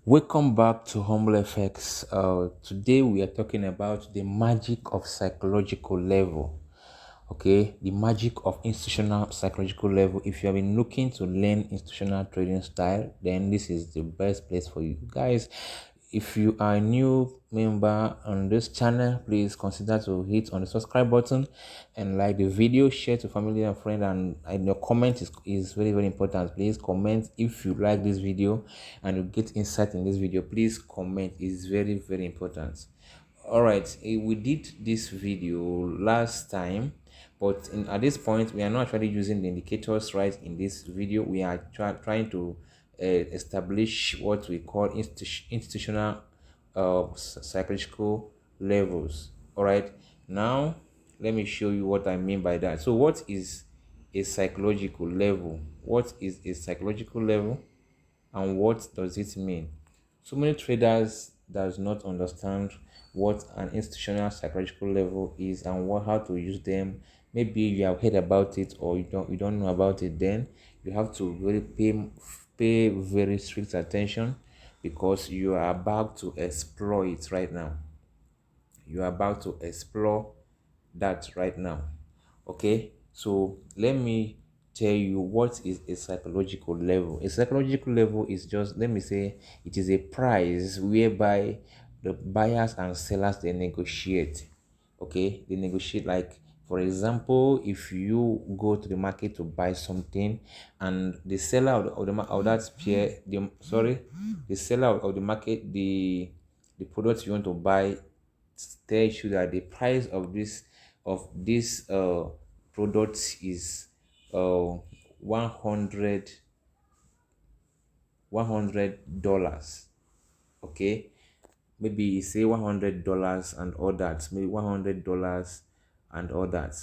Welcome back to HumbleFx. Today we are talking about the magic of psychological level. Okay, the magic of institutional psychological level. If you have been looking to learn institutional trading style, then this is the best place for you guys. If you are a new member on this channel, please consider to hit on the subscribe button and like the video, share to family and friend, and your comment is very very important. Please comment if you like this video and you get insight in this video. Please comment, is very very important. All right, we did this video last time, but at this point we are not actually using the indicators right in this video. We are trying to establish what we call institutional psychological levels. All right, now let me show you what I mean by that. So what is a psychological level? What is a psychological level and what does it mean? So many traders does not understand what an institutional psychological level is and how to use them. Maybe you have heard about it or you don't know about it. Then you have to really pay very strict attention, because you are about to explore it right now. You are about to explore that right now. Okay, so let me tell you what is a psychological level. A psychological level is just, let me say, it is a price whereby the buyers and sellers they negotiate. Okay, they negotiate, like for example, if you go to the market to buy something and the seller of that pair, the seller of the market, the product you want to buy tells you that the price of this product is uh 100 $100. Okay, maybe you say $100 and all that, maybe $100 and all that.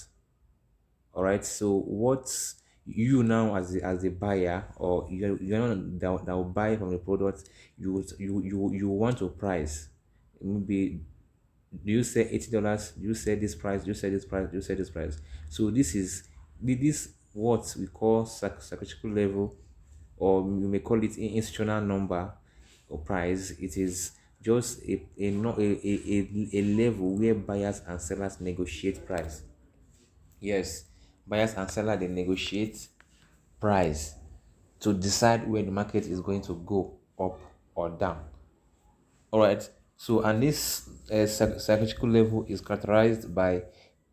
All right, so what you now as a buyer, or you're not that will buy from the product, you want to price. Maybe, do you say $80? Do you say this price? Do you say this price? Do you say this price? So this what we call psychological level, or you may call it institutional number or price. It is just a level where buyers and sellers negotiate price. Yes, buyers and sellers they negotiate price to decide where the market is going to go up or down. All right. So, and this psychological level is characterized by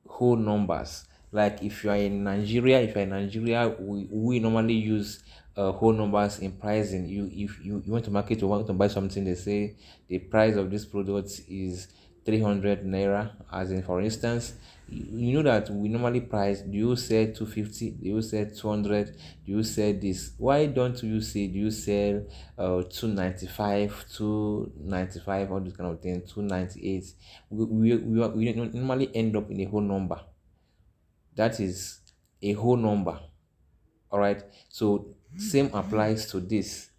whole numbers. Like if you're in Nigeria, we normally use whole numbers in pricing. If you want to market or want to buy something, they say the price of this product is 300 naira. As in, for instance, you know that we normally price. Do you say 250? Do you say 200? Do you say this? Why don't you say, do you sell 295, 295, all this kind of thing, 298? We normally end up in a whole number. That is a whole number. All right, so same applies to this.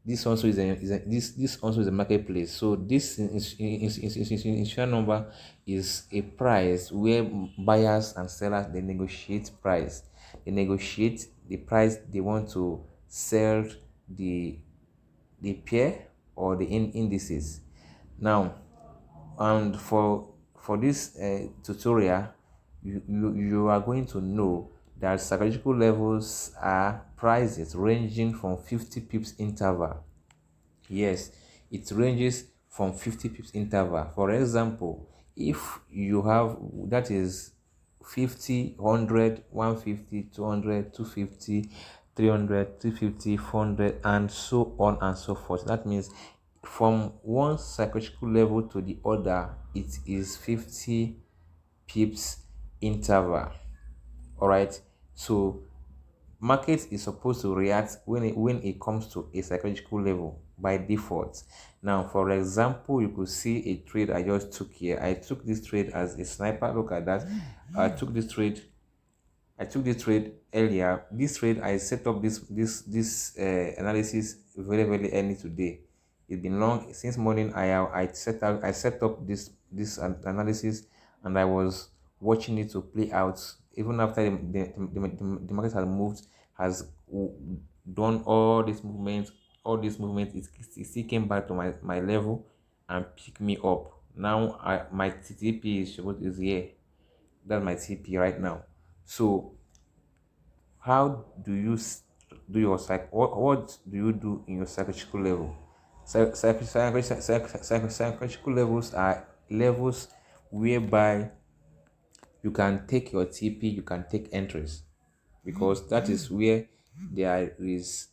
This also this also is a marketplace. So this initial number is a price where buyers and sellers they negotiate price. They negotiate the price they want to sell the pair or the indices. Now, and for this tutorial, you are going to know that psychological levels are prices ranging from 50 pips interval. Yes, it ranges from 50 pips interval. For example, if you have, that is 50, 100, 150, 200, 250, 300, 350, 400, and so on and so forth. That means from one psychological level to the other, it is 50 pips interval. All right, so market is supposed to react when it comes to a psychological level by default. Now, for example, you could see a trade I just took here. I took this trade as a sniper. Look at that. I took this trade earlier. This trade, I set up this analysis very very early today. It's been long since morning. I set up this analysis, and I was watching it to play out. Even after the market has moved, has done all these movements, all this movement, it still came back to my level and pick me up. Now my TP is here. That's my TP right now. So how do you do your what do you do in your psychological level? Psychological levels are levels whereby you can take your TP, you can take entries, because that is where there is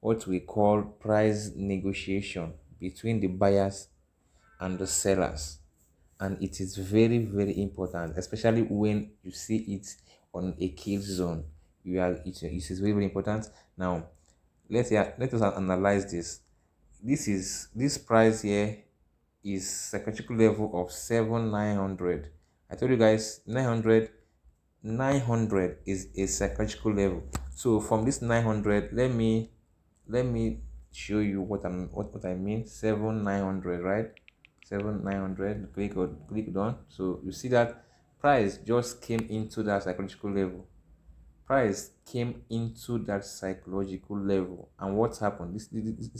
what we call price negotiation between the buyers and the sellers. And it is very, very important, especially when you see it on a kill zone. It is very, very important. Now let us analyze this. This price here is psychological level of 7,900. I told you guys 900 is a psychological level. So from this 900, let me show you what I mean. 7,900, right? 7,900. Click done. So you see that price just came into that psychological level. Price came into that psychological level, and what happened? This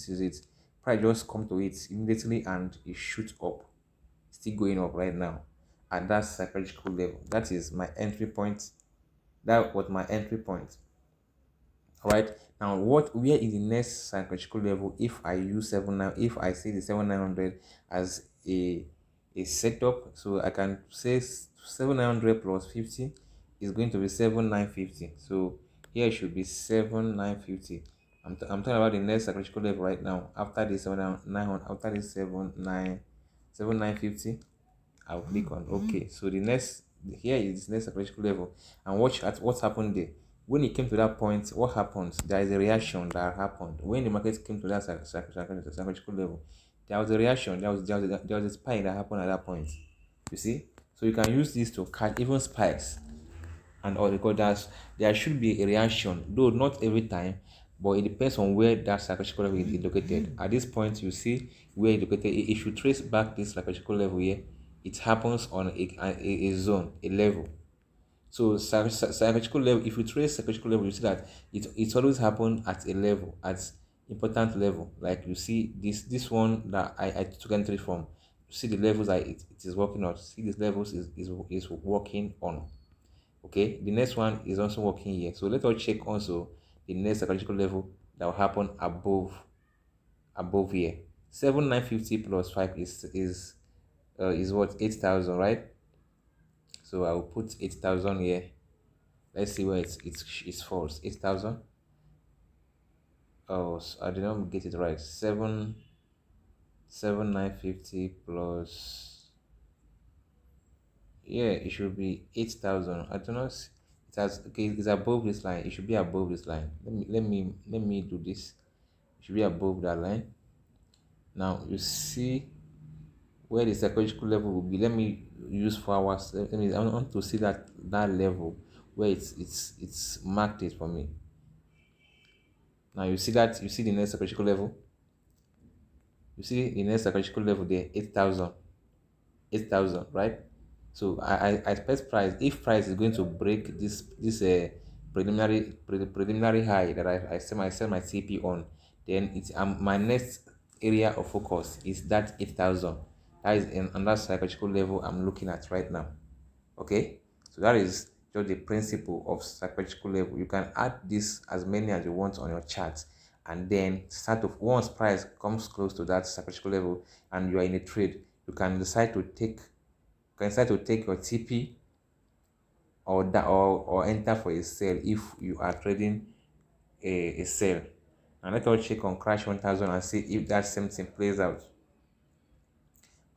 is it. Price just come to it immediately and it shoots up, still going up right now at that psychological level. That is my entry point. That was my entry point. All right. Now, where is the next psychological level? If I use if I see the 7,900 as a setup, so I can say 7,900 plus 50 is going to be 7,950. So here it should be 7,950. I'm talking about the next psychological level right now. After the 7,900, after the 7,950, I'll click on OK. So the next here is the next psychological level, and watch at what's happened there. When it came to that point, what happens? There is a reaction that happened when the market came to that psychological level. There was a reaction. There was a spike that happened at that point. You see, so you can use this to catch even spikes and all, because there should be a reaction, though not every time, but it depends on where that psychological level is located. At this point, you see where it's located. If you trace back this psychological level here, it happens on a zone, a level. So psychological level, if you trace psychological level, you see that it's always happened at a level, at important level. Like you see this one that I took entry from. You see the levels that it is working on. See these levels is working on. Okay, the next one is also working here. So let us check also the next psychological level that will happen above here. 7,950 plus 5 is what, 8,000, right? So I will put 8,000 here. Let's see where it's false. 8,000. Oh, so I did not get it right. 7,950 plus, yeah, it should be 8,000. I do not. It has, okay. It's above this line. It should be above this line. Let me do this. It should be above that line. Now you see where the psychological level will be. Let me use 4 hours. I want to see that level where it's marked it for me. Now you see that, you see the next psychological level. You see the next psychological level there, 8,000, right? So I expect price, if price is going to break this preliminary high that I set my CP on, then it's my next area of focus is that 8,000. That is on that psychological level I'm looking at right now. Okay, so that is just the principle of psychological level. You can add this as many as you want on your chart, and then start of once price comes close to that psychological level and you are in a trade, you can decide to take your TP or enter for a sale if you are trading a sale. And let us check on crash 1000 and see if that same thing plays out.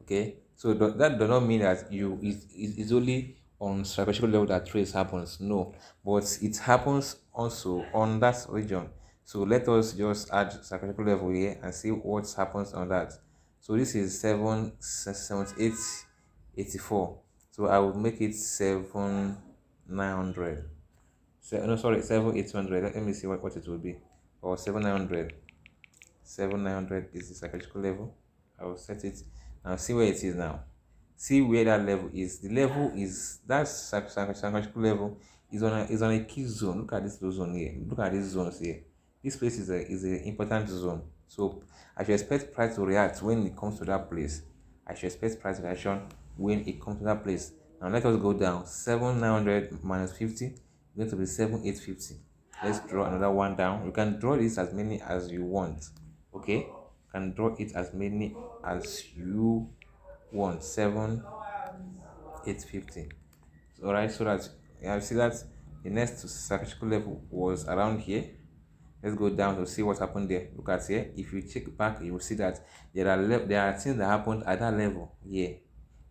Okay, so that does not mean that it's only on psychological level that trades happens. No, but it happens also on that region. So let us just add psychological level here and see what happens on that. So this is 778.84. So I will make it 7,900. So, no, sorry, 7,800. Let me see what it will be. Or 7,900. 7,900 is the psychological level. I will set it. Now see where it is now. See where that level is. The level is that psychological level is on a key zone. Look at this zone here. Look at these zones here. This place is a important zone. So I should expect price to react when it comes to that place. I should expect price reaction when it comes to that place. Now let us go down. 7,900 minus 50 is going to be 7,850. Let's draw another one down. You can draw this as many as you want. Okay, you can draw it as many as you want. 7,850. All right, so that you see that the next psychological level was around here. Let's go down to see what happened there. Look at here. If you check back, you will see that there are things that happened at that level. Yeah,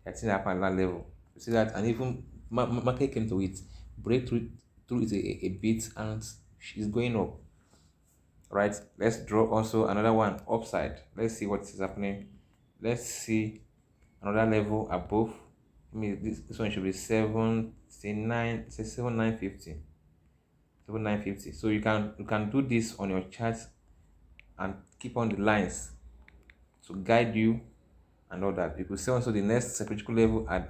there are things that happened at that level. You see that, and even market came to it, break through it a bit, and it's going up. Right. Let's draw also another one upside. Let's see what is happening. Let's see another level above. I mean, this one should be 79, say 7,950. 7,950. So you can do this on your chart and keep on the lines to guide you and all that. You could see also the next psychological level at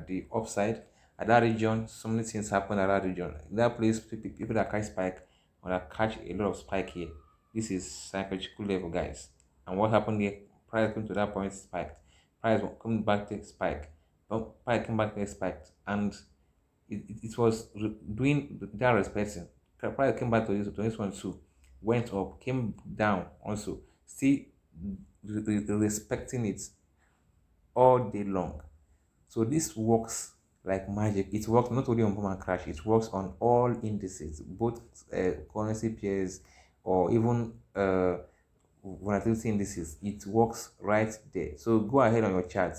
the upside. At that region, so many things happen at that region. In that place, people that catch spike or that catch a lot of spike here. This is psychological level, guys. And what happened here? Price came to that point, spiked. Price coming back to spike. Price came back to spike, and it was doing that respecting. Price came back to this one too, went up, came down also, still respecting it all day long. So this works like magic. It works not only on boom and crash, it works on all indices, both currency pairs or even volatility indices. It works right there. So go ahead on your chart,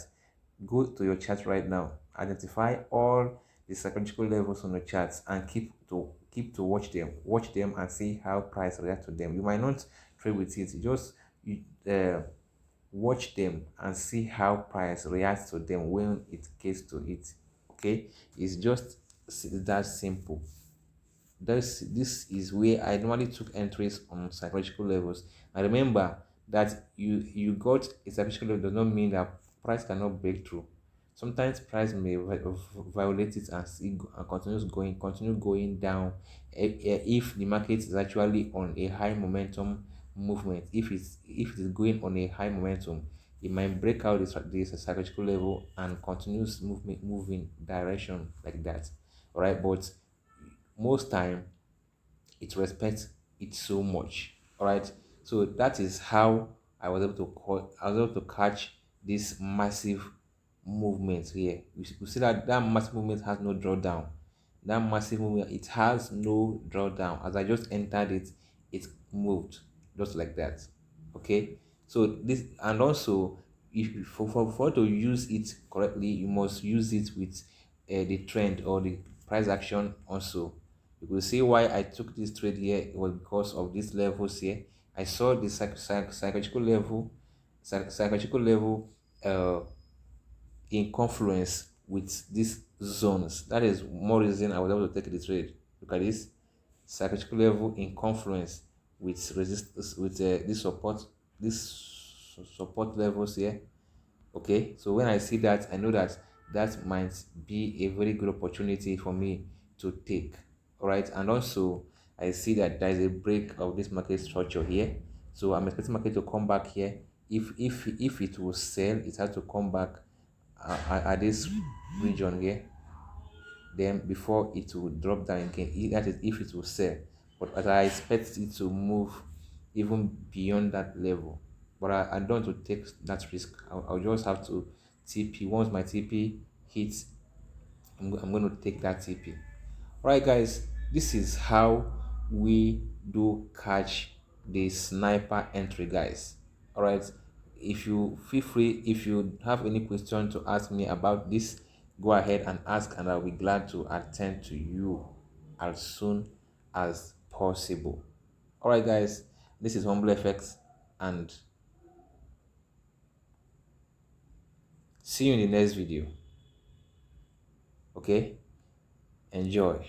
go to your chart right now, identify all the psychological levels on the charts and keep to watch them and see how price react to them. You might not trade with it, just uh, watch them and see how price reacts to them when it gets to it. Okay, it's just that simple. This is where I normally took entries on psychological levels. And remember that you got a psychological level does not mean that price cannot break through. Sometimes price may violate it and continue going down. If the market is actually on a high momentum movement, if it is going on a high momentum, it might break out this psychological level and continues moving direction like that. All right, but most time it respects it so much. All right, so that is how I was able to catch this massive movement here. You see that that massive movement has no drawdown. That massive movement, it has no drawdown. As I just entered it, it moved just like that. Okay, so this, and also, if for to use it correctly, you must use it with the trend or the price action also. You will see why I took this trade here. It was because of these levels here. I saw the psychological level, psychological level uh, in confluence with these zones. That is more reason I was able to take the trade. Look at this psychological level in confluence with resistance, with this support levels here. Okay, so when I see that, I know that that might be a very good opportunity for me to take. All right, and also I see that there is a break of this market structure here, so I'm expecting market to come back here. If it will sell, it has to come back at this region here, then before it will drop down again. That is if it will sell, but as I expect it to move even beyond that level, but I don't want to take that risk. I'll just have to TP. Once my TP hits, I'm going to take that TP. All right, guys, this is how we do catch the sniper entry, guys. All right, if you feel free, if you have any question to ask me about this, go ahead and ask, and I'll be glad to attend to you as soon as possible. All right, guys, this is HumbleFx, and see you in the next video. Okay, enjoy.